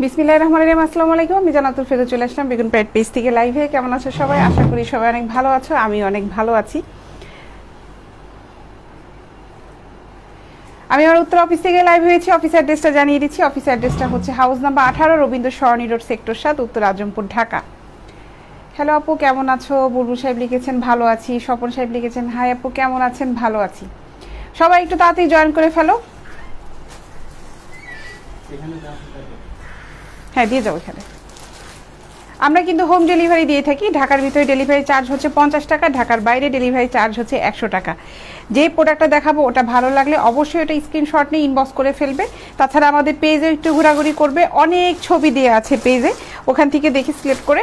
বিসমিল্লাহির রহমানির রহিম। আসসালামু আলাইকুম। আমি জান্নাতুল ফেরদৌস চলে আসলাম বেগুন পেট পেজ থেকে লাইভে। কেমন আছো সবাই? আশা করি সবাই অনেক ভালো আছো, আমি অনেক ভালো আছি। আমি আমার উত্তর অফিস থেকে লাইভ হয়েছি। অফিস অ্যাড্রেসটা জানিয়ে দিচ্ছি। অফিস অ্যাড্রেসটা হচ্ছে হাউস নাম্বার 18, রবীন্দ্র সরণি রোড, সেক্টর 7, উত্তর আজমপুর, ঢাকা। হ্যালো আপু, কেমন আছো? বুলবুল সাহেব লিখেছেন ভালো আছি। স্বপন সাহেব লিখেছেন হাই আপু, কেমন আছেন? ভালো আছি। সবাই একটু তাড়াতাড়ি জয়েন করে ফেলো। হ্যাঁ, দিয়ে যাও এখানে। আমরা কিন্তু হোম ডেলিভারি দিয়ে থাকি। ঢাকার ভিতরে ডেলিভারি চার্জ হচ্ছে 50 টাকা, ঢাকার বাইরে ডেলিভারি চার্জ হচ্ছে 100 টাকা। যে প্রোডাক্টটা দেখাবো ওটা ভালো লাগলে অবশ্যই ওটা স্ক্রিনশট নিয়ে ইনবক্স করে ফেলবে। তাছাড়া আমাদের পেজে একটু ঘোরাঘুরি করবে, অনেক ছবি দেওয়া আছে পেজে, ওখান থেকে দেখে সিলেক্ট করে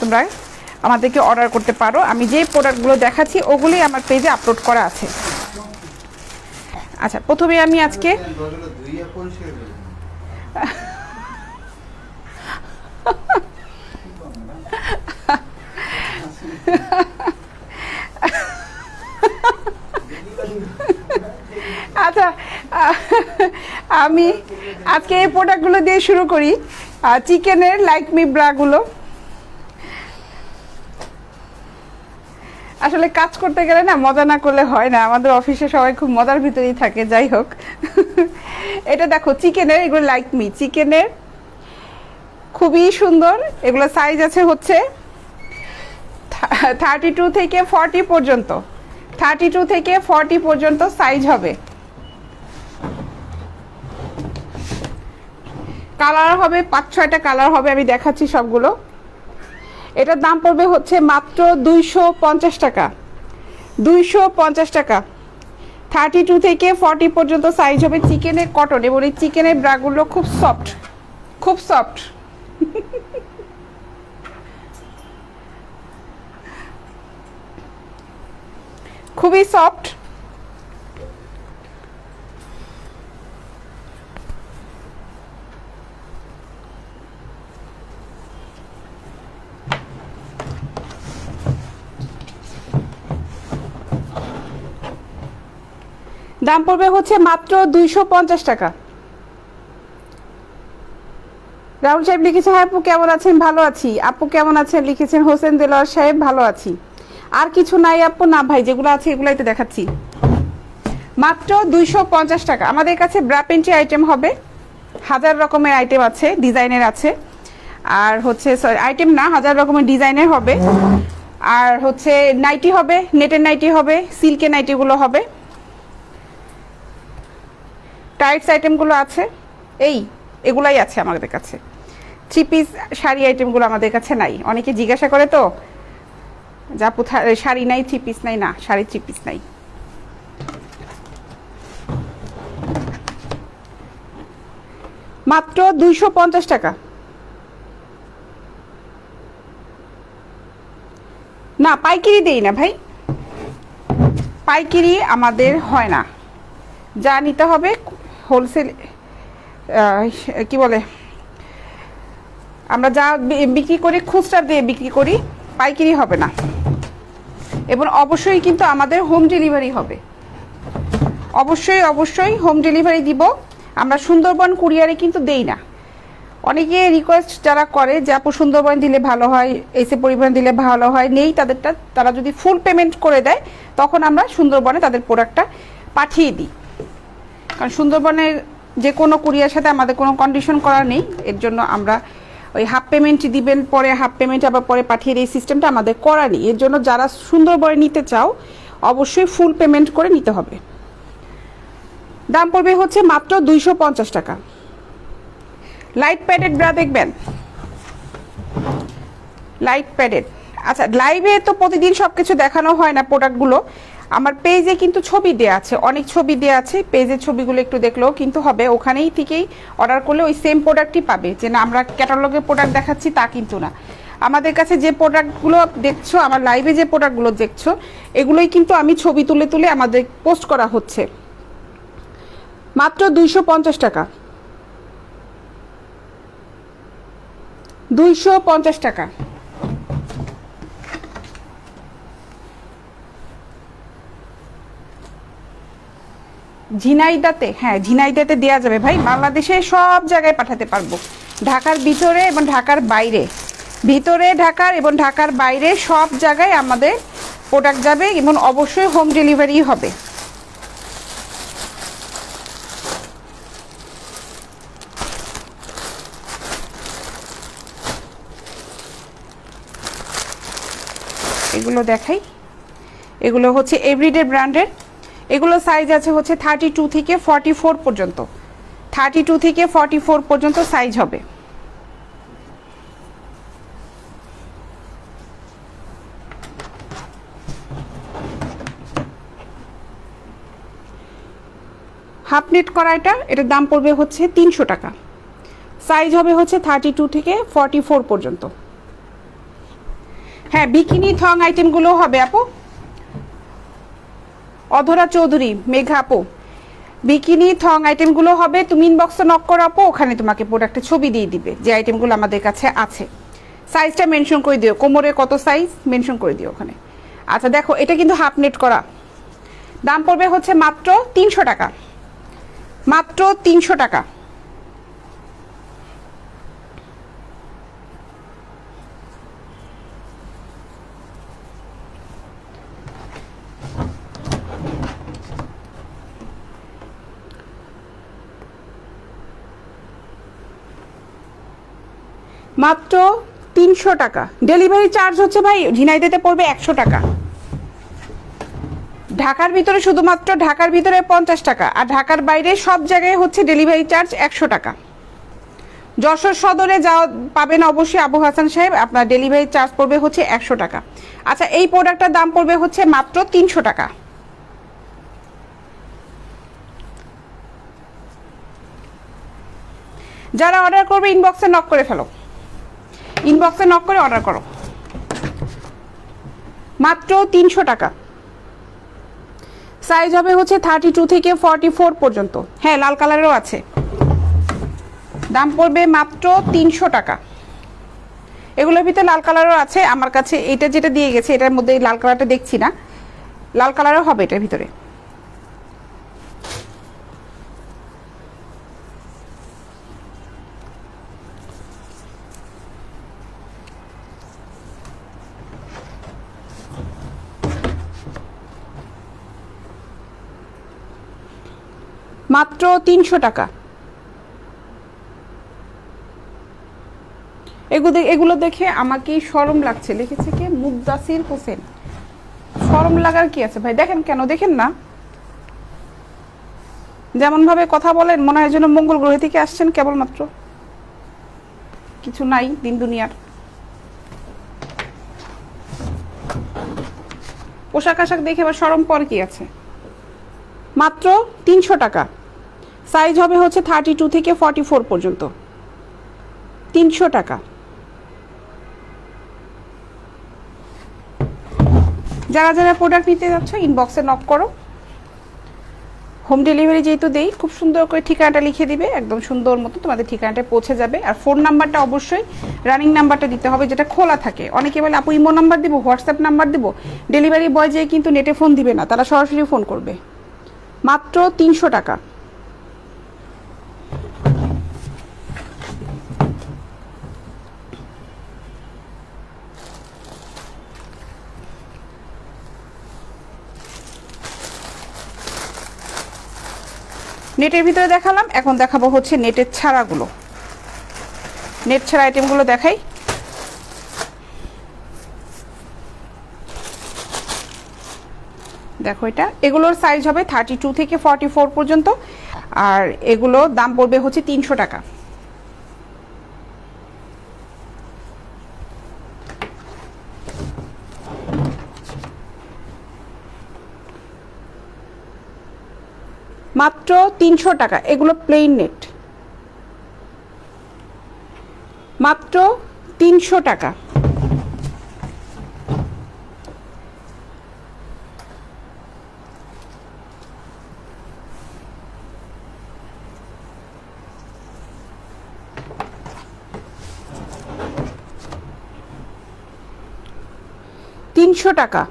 তোমরা আমাদেরকে অর্ডার করতে পারো। আমি যে প্রোডাক্টগুলো দেখাচ্ছি ওগুলোই আমার পেজে আপলোড করা আছে। আচ্ছা, প্রথমে আমি আজকে আচ্ছা, আমি আজকে এই প্রোডাক্টগুলো দিয়ে শুরু করি। চিকেনের লাইক মি ব্রাগুলো আসলে কাজ করতে গেলে না মজা না করলে হয় না। আমাদের অফিসে সবাই খুব মজার ভিতরেই থাকে, যাই হোক। এটা দেখো চিকেনের, এগুলো লাইক মি চিকেনের, খুবই সুন্দর। এগুলো সাইজ আছে হচ্ছে 32 থেকে 40 পর্যন্ত, 32 থেকে 40 পর্যন্ত সাইজ হবে। কালার হবে 5-6টা কালার হবে, আমি দেখাচ্ছি সবগুলো। এটার দাম পড়বে হচ্ছে মাত্র 250 টাকা। 250 টাকা। 32 থেকে 40 পর্যন্ত সাইজ হবে। চিকেনের কটন, এবং এই চিকেনের ব্রাগুলো খুব সফট, খুব সফট। খুবই সফট। দাম পড়বে হচ্ছে মাত্র 250 টাকা। রাহুল সাহেব লিখেছেন হ্যাঁ আপু কেমন আছেন? ভালো আছি। আপু কেমন আছেন লিখেছেন হোসেন দেলোয়ার সাহেব, ভালো আছি। আর কিছু নাই আপু? না ভাই, যেগুলো আছে এগুলাই তো দেখাচ্ছি। মাত্র 250 টাকা। আমাদের কাছে ব্রা পেন্টি আইটেম হবে, 1000 রকমের আইটেম আছে, ডিজাইনের আছে। আর হচ্ছে আইটেম না, 1000 রকমের ডিজাইনের হবে। আর হচ্ছে নাইটি হবে, নেটের নাইটি হবে, সিল্কের নাইটিগুলো হবে। টাইটস আইটেমগুলো আছে, এগুলাই আছে আমাদের কাছে। 3 পিস শাড়ি আইটেমগুলো আমাদের কাছে নাই। অনেকে জিজ্ঞাসা করে তো, যা শাড়ি নাই, 3 পিস নাই। না, শাড়ি 3 পিস নাই। মাত্র 250 টাকা। না, পাইকারি দেই না ভাই, পাইকারি আমাদের হয় না। যা নিতে হবে হোলসেল, কি বলে, আমরা যা বিক্রি করি খুচরা দিয়ে বিক্রি করি, পাইকারি হবে না। এবং অবশ্যই কিন্তু আমাদের হোম ডেলিভারি হবে, অবশ্যই অবশ্যই হোম ডেলিভারি দিব আমরা। সুন্দরবন কুরিয়ারে কিন্তু দেই না। অনেকে রিকোয়েস্ট যারা করে যে আপু সুন্দরবন দিলে ভালো হয়, এসে পরিবহন দিলে ভালো হয়, নেই তাদেরটা। তারা যদি ফুল পেমেন্ট করে দেয় তখন আমরা সুন্দরবনে তাদের প্রোডাক্টটা পাঠিয়ে দিই। কারণ সুন্দরবনের যে কোনো কুরিয়ার সাথে আমাদের কোনো কন্ডিশন করা নেই। এর জন্য আমরা ওই হাফ পেমেন্ট দিবেন, পরে হাফ পেমেন্ট আবার পরে পাঠিয়ে এই সিস্টেমটা আমাদের করা নেই। এর জন্য যারা সুন্দরবনে নিতে চাও অবশ্যই ফুল পেমেন্ট করে নিতে হবে। দাম পড়বে হচ্ছে মাত্র 250 টাকা। লাইট প্যাডেড ব্রা দেখবেন, লাইট প্যাডেড। আচ্ছা, লাইভে তো প্রতিদিন সব কিছু দেখানো হয় না প্রোডাক্টগুলো। আমার পেজে কিন্তু ছবি দেওয়া আছে, অনেক ছবি দেওয়া আছে। পেজের ছবিগুলো একটু দেখলেও কিন্তু হবে, ওখানেই থেকেই অর্ডার করলে ওই সেম প্রোডাক্টই পাবে। যে না আমরা ক্যাটালগে প্রোডাক্ট দেখাচ্ছি তা কিন্তু না। আমাদের কাছে যে প্রোডাক্টগুলো দেখছো, আমার লাইভে যে প্রোডাক্টগুলো দেখছো, এগুলোই কিন্তু আমি ছবি তুলে তুলে আমাদের পোস্ট করা হচ্ছে। মাত্র 250 টাকা। 250 টাকা। ঝিনাইদাতে, হ্যাঁ ঝিনাইদাতে দেওয়া যাবে ভাই, বাংলাদেশে সব জায়গায় পাঠাতে পারবো। ঢাকার ভিতরে এবং ঢাকার বাইরে, ভিতরে ঢাকার এবং ঢাকার বাইরে সব জায়গায় আমাদের প্রোডাক্ট যাবে এবং অবশ্যই হোম ডেলিভারি হবে। এগুলো দেখাই, এগুলো হচ্ছে এভরিডে ব্র্যান্ডের। এগুলো সাইজ আছে হচ্ছে 32 থেকে 44 পর্যন্ত, 32 থেকে 44 পর্যন্ত সাইজ হবে। হাফ নেট করা এটার দাম পড়বে হচ্ছে 300 টাকা। সাইজ হবে হচ্ছে 32 থেকে 44 পর্যন্ত। হ্যাঁ, বিকিনি থং আইটেমগুলো হবে আপু। অধরা চৌধুরী, মেঘা আপু, বিকিনি থং আইটেমগুলো হবে। তুমি ইনবক্সে নক করো আপু, ওখানে তোমাকে প্রোডাক্টের ছবি দিয়ে দিবে যে আইটেমগুলো আমাদের কাছে আছে। সাইজটা মেনশন করে দিও, কোমরে কত সাইজ মেনশন করে দিও ওখানে। আচ্ছা দেখো, এটা কিন্তু হাফ নেট করা, দাম পড়বে হচ্ছে মাত্র 300 টাকা, মাত্র 300 টাকা। মাত্র 300 টাকা। ডেলিভারি চার্জ হচ্ছে ভাই ঝিনাইদহতে পড়বে 100 টাকা। ঢাকার ভিতরে শুধুমাত্র ঢাকার ভিতরে 50 টাকা, আর ঢাকার বাইরে সব জায়গায় হচ্ছে ডেলিভারি চার্জ 100 টাকা। যশোর সদরে যাওয়া পাবেন অবশ্যই আবু হাসান সাহেব, আপনার ডেলিভারি চার্জ পড়বে হচ্ছে 100 টাকা। আচ্ছা, এই প্রোডাক্টটার দাম পড়বে হচ্ছে মাত্র 300 টাকা। যারা অর্ডার করবে ইনবক্সে নক করে ফেলো, ইনবক্সে নক করে অর্ডার করো। মাত্র 300 টাকা। সাইজ হবে হচ্ছে 32 থেকে 44 পর্যন্ত। হ্যাঁ, লাল কালারেরও আছে। দাম পড়বে মাত্র 300 টাকা। এগুলোর ভিতরে লাল কালারও আছে, আমার কাছে এটা যেটা দিয়ে গেছে এটার মধ্যে লাল কালারটা দেখছি না, লাল কালারও হবে এটার ভিতরে। মাত্র 300 টাকা। এগুলো দেখে আমাকে শরম লাগছে। লিখেছে কি মুদাসির হোসেন। শরম লাগার কি আছে ভাই? দেখেন কেন, দেখেন না যেমন ভাবে কথা বলেন মনে হয় যেন মঙ্গল গ্রহ থেকে আসছেন কেবলমাত্র, কিছু নাই দিন দুনিয়ার। পোশাক আশাক দেখে আবার শরম পর কি আছে। মাত্র 300 টাকা। সাইজ হবে হচ্ছে 32 থেকে 44 পর্যন্ত। 300 টাকা। যারা যারা প্রোডাক্ট নিতে যাচ্ছ ইনবক্সে নক করো। হোম ডেলিভারি যেহেতু দেই, খুব সুন্দর করে ঠিকানাটা লিখে দিবে, একদম সুন্দর মতো তোমাদের ঠিকানাটা পৌঁছে যাবে। আর ফোন নাম্বারটা অবশ্যই রানিং নাম্বারটা দিতে হবে, যেটা খোলা থাকে। অনেকে বলে আপু ইমো নাম্বার দিব, হোয়াটসঅ্যাপ নাম্বার দিব। ডেলিভারি বয় যেয়ে কিন্তু নেটে ফোন দিবে না, তারা সরাসরি ফোন করবে। মাত্র 300 টাকা। নেটের ভিতরে দেখালাম, এখন দেখাবো হচ্ছে নেটের ছাড়াগুলো। নেট ছাড়া আইটেমগুলো দেখাই। দেখো এগুলোর সাইজ হবে 32 থেকে 44 পর্যন্ত, আর এগুলো দাম পড়বে হচ্ছে 300 টাকা। মাত্র 300 টাকা। এগুলো প্লেন নেট, মাত্র 300 টাকা। তিনশো টাকা।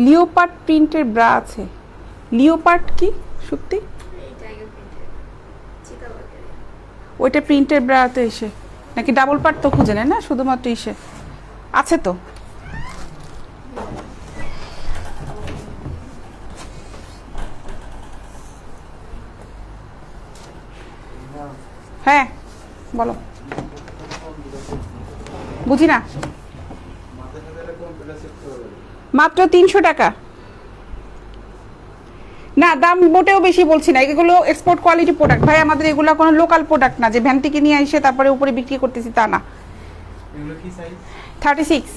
লিওপার্ড প্রিন্টের ব্রা আছে, লিওপার্ড কি সত্যি? ওইটা প্রিন্টের ব্রাতে এসে নাকি ডাবল পার্ট তো খুঁজে নেয় না, শুধুমাত্র এসে আছে তো। হ্যাঁ বলো, বুঝি না। মাত্র 300 টাকা। না দাম মোটেও বেশি বলছি না, এগুলো এক্সপোর্ট কোয়ালিটি প্রোডাক্ট ভাই, আমাদের এগুলো কোনো লোকাল প্রোডাক্ট না যে ভ্যান থেকে নিয়ে এসে তারপরে উপরে বিক্রি করতেছি, তা না। 36,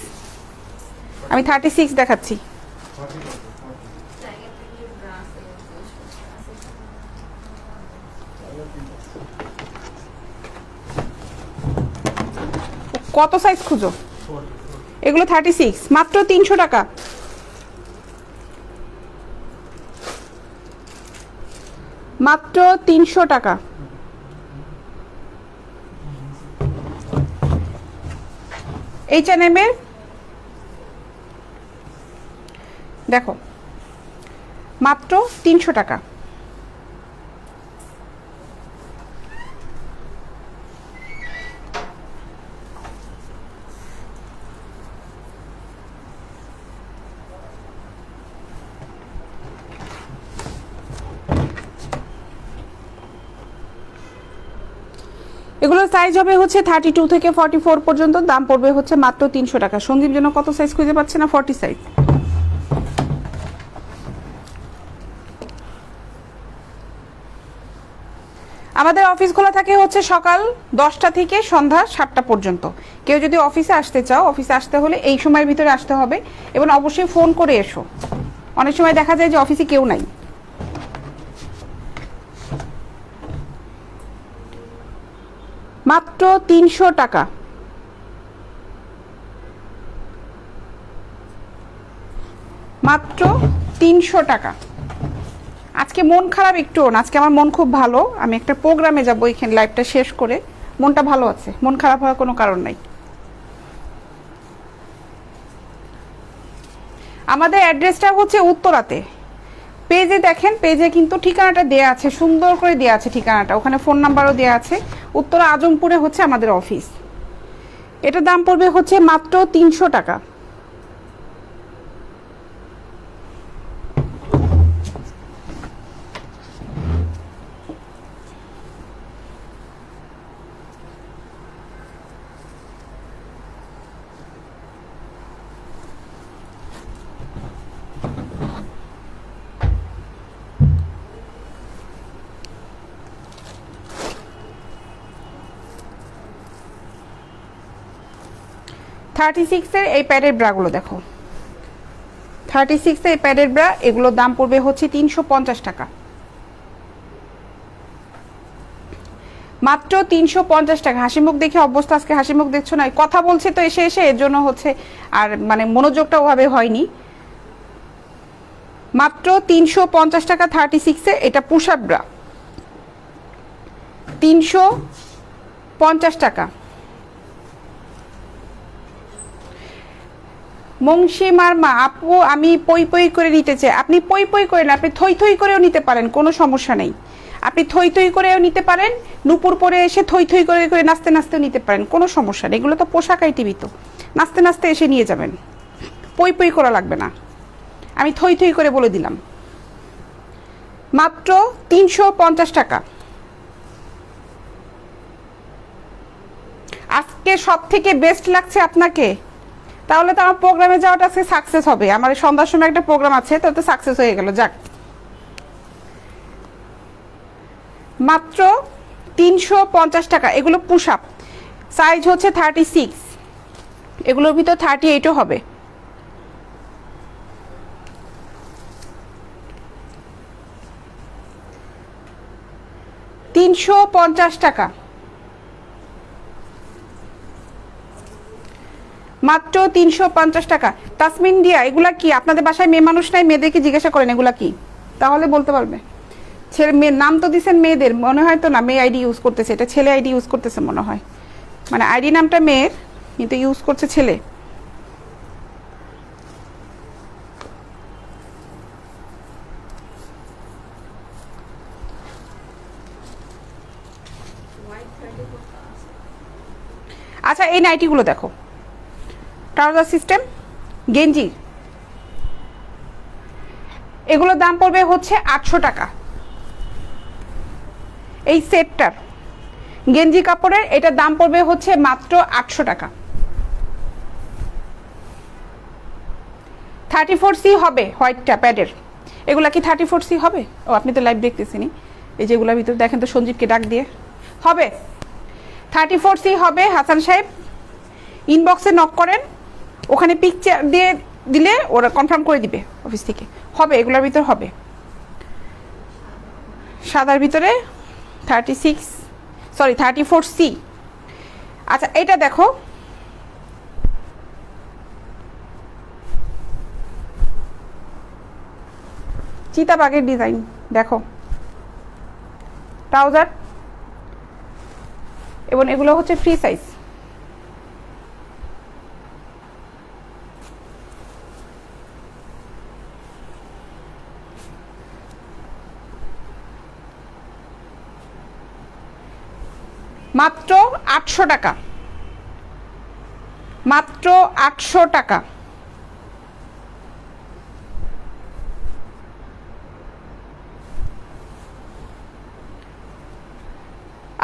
আমি 36 দেখাচ্ছি। কত সাইজ খুঁজো? এগুলো 36, মাত্র 300 টাকা। মাত্র 300 টাকা। H&M এর দেখো মাত্র 300 টাকা। এগুলোর সাইজ হবে হচ্ছে 32 থেকে 44 পর্যন্ত, দাম পড়বে হচ্ছে মাত্র 300 টাকা। সঞ্জীব জন্য কত সাইজ খুঁজে পাচ্ছে না? 40 সাইজ। আমাদের অফিস খোলা থাকে হচ্ছে সকাল 10টা থেকে সন্ধ্যা 7টা পর্যন্ত। কেউ যদি অফিসে আসতে চাও, অফিসে আসতে হলে এই সময়ের ভিতরে আসতে হবে এবং অবশ্যই ফোন করে এসো। অনেক সময় দেখা যায় যে অফিসে কেউ নাই। মাত্র 300 টাকা। মাত্র 300 টাকা। আজকে মন খারাপ একটু না, আজকে আমার মন খুব ভালো। আমি একটা প্রোগ্রামে যাবো, এখানে লাইভটা শেষ করে মনটা ভালো আছে, মন খারাপ হওয়ার কোনো কারণ নাই। আমাদের অ্যাড্রেসটা হচ্ছে উত্তরাতে। পেজে দেখেন, পেজে কিন্তু ঠিকানাটা দেয়া আছে, সুন্দর করে দেয়া আছে ঠিকানাটা, ওখানে ফোন নাম্বারও দেয়া আছে। উত্তরা আজমপুরে হচ্ছে আমাদের অফিস। এটার দাম পড়বে হচ্ছে মাত্র 300 টাকা। থার্টি সিক্সের এই প্যাডের ব্রাগুলো দেখো, 36 এই প্যাডের ব্রা, এগুলোর দাম পড়বে হচ্ছে 350 টাকা। মাত্র 350 টাকা। হাসি মুখ দেখে অবস্থা, আজকে হাসি মুখ দেখছো না, কথা বলছে তো এসে এসে, এর জন্য হচ্ছে আর মানে মনোযোগটা ওভাবে হয়নি। মাত্র 350 টাকা 36-এ, এটা পুশ আপ ব্রা। 350 টাকা। মংসি মারমা আপু, আমি পই পই করে নিতে চাই। আপনি পই পই করে না, আপনি থই থই করেও নিতে পারেন, কোনো সমস্যা নেই। আপনি থই থই করেও নিতে পারেন, নুপুর পরে এসে থই থই করে করে নাচতে নাচতেও নিতে পারেন, কোনো সমস্যা নেই। এগুলো তো পোশাক আইটেমই, তো নাচতে নাচতে এসে নিয়ে যাবেন, পই পই করা লাগবে না। আমি থই থই করে বলে দিলাম। মাত্র 350 টাকা। আজকে সব থেকে বেস্ট লাগছে আপনাকে, তাহলে তো আমার প্রোগ্রামে যাওয়াটা আজকে সাকসেস হবে। আমার সন্ধ্যার সময় একটা প্রোগ্রাম আছে, তো সাকসেস হয়ে গেল। যাক, মাত্র 350 টাকা। এগুলো পুশ আপ, সাইজ হচ্ছে 36, এগুলোর ভিতর 38ও হবে। 350 টাকা। মাত্র 350 টাকা। তাসমিন দিয়া, এগুলা কি? আপনাদের বাসায় মেয়ে মানুষ নাই? মেয়েদেরকে জিজ্ঞাসা করেন এগুলা কি, তাহলে বলতে পারবে। ছেলে মেয়ের নাম তো দিচ্ছেন মেয়েদের, মনে হয় তো না মেয়ে আইডি ইউজ করতেছে, এটা ছেলে আইডি ইউজ করতেছে মনে হয়, মানে আইডি নামটা মেয়ের কিন্তু ইউজ করছে ছেলে। আচ্ছা এই নাইটিগুলো দেখো, ট্রাউজার সিস্টেম গেঞ্জি, এগুলোর দাম পড়বে হচ্ছে 800 টাকা। এই সেটটার গেঞ্জি কাপড়ের এটার দাম পড়বে হচ্ছে মাত্র 800 টাকা। 34C হবে হোয়াইটটা প্যাডের, এগুলা কি 34C হবে? ও আপনি তো লাইভ দেখতেছিনি, এই যেগুলোর ভিতরে দেখেন তো সঞ্জীবকে ডাক দিয়ে, হবে 34C হবে। হাসান সাহেব ইনবক্সে নক করেন, ওখানে পিকচার দিয়ে দিলে ওরা কনফার্ম করে দিবে অফিস থেকে, হবে এগুলোর ভিতর হবে। সাদার ভিতরে 34C। আচ্ছা এটা দেখো, চিতাবাগের ডিজাইন দেখো, ট্রাউজার, এবং এগুলো হচ্ছে ফ্রি সাইজ। মাত্র 800 টাকা, মাত্র 800 টাকা।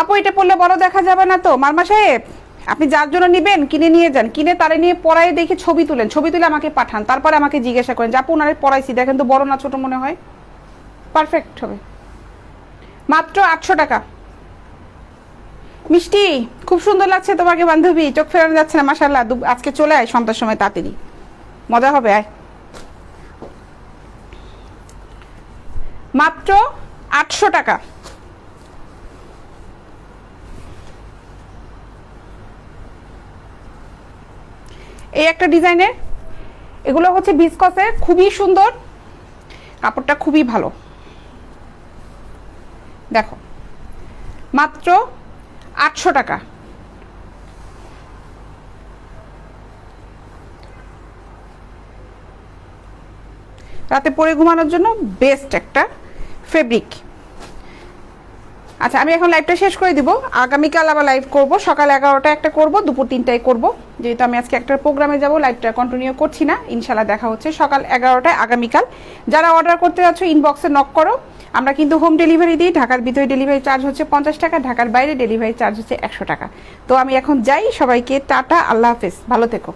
আপু এটা পড়লে বড় দেখা যাবে না তো? মারমা সাহেব আপনি যার জন্য নেবেন কিনে নিয়ে যান, কিনে তারে নিয়ে পড়ায় দেখে ছবি তুলেন, ছবি তুলে আমাকে পাঠান, তারপরে আমাকে জিজ্ঞাসা করেন যে আপু ওনারে পড়াইছি দেখেন তো বড় না ছোট মনে হয়, পারফেক্ট হবে। মাত্র 800 টাকা। মিষ্টি খুব সুন্দর লাগছে তোমাকে বান্ধবী, চোখ ফেরানো যাচ্ছে না, মাশাআল্লাহ। আজকে চলে আয় সন্ধ্যার সময় তাড়াতাড়ি, মজা হবে, আয়। মাত্র 800 টাকা। এই একটা ডিজাইনের, এগুলো হচ্ছে ভিসকসের, খুবই সুন্দর, কাপড়টা খুবই ভালো, দেখো মাত্র 800 টাকা। রাতে পরে ঘুমানোর জন্য বেস্ট একটা ফেব্রিক। আচ্ছা আমি এখন লাইভটা শেষ করে দিব, আগামীকাল আবার লাইভ করব, সকাল 11টায় একটা করব, দুপুর 3টায় করব, যেহেতু আমি আজকে একটা প্রোগ্রামে যাব, লাইভটা কন্টিনিউ করছি না। ইনশাল্লাহ দেখা হচ্ছে সকাল 11টায় আগামীকাল। যারা অর্ডার করতে যাচ্ছ ইনবক্সে নক করো, আমরা কিন্তু হোম ডেলিভারি দিই। ঢাকার ভিতরে ডেলিভারি চার্জ হচ্ছে 50 টাকা, ঢাকার বাইরে ডেলিভারি চার্জ হচ্ছে 100 টাকা। তো আমি এখন যাই, সবাইকে টাটা, আল্লাহ হাফেজ, ভালো থেকো।